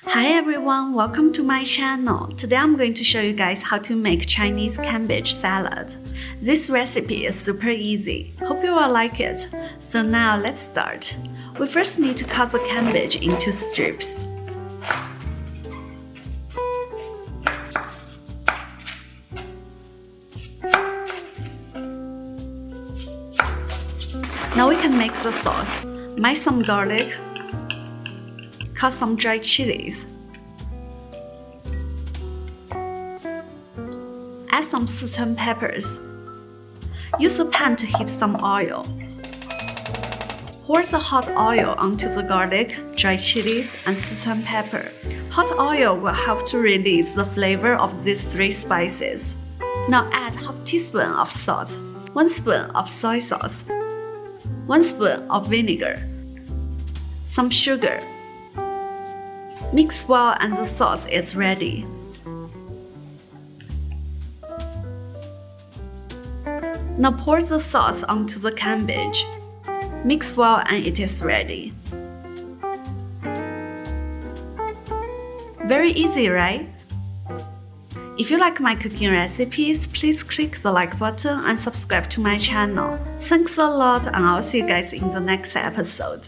Hi everyone, welcome to my channel. Today I'm going to show you guys how to make Chinese cabbage salad. This recipe is super easy. Hope you will like it. So now let's start. We first need to cut the cabbage into strips. Now we can make the sauce. Mash some garlic, cut some dried chilies, add some sichuan peppers. Use a pan to heat some oil. Pour the hot oil onto the garlic, dried chilies, and sichuan pepper. Hot oil will help to release the flavor of these three spices. Now add half teaspoon of salt, 1 spoon of soy sauce, 1 spoon of vinegar, some sugar. Mix well and the sauce is ready. Now pour the sauce onto the cabbage. Mix well and it is ready. Very easy, right? If you like my cooking recipes, please click the like button and subscribe to my channel. Thanks a lot, and I'll see you guys in the next episode.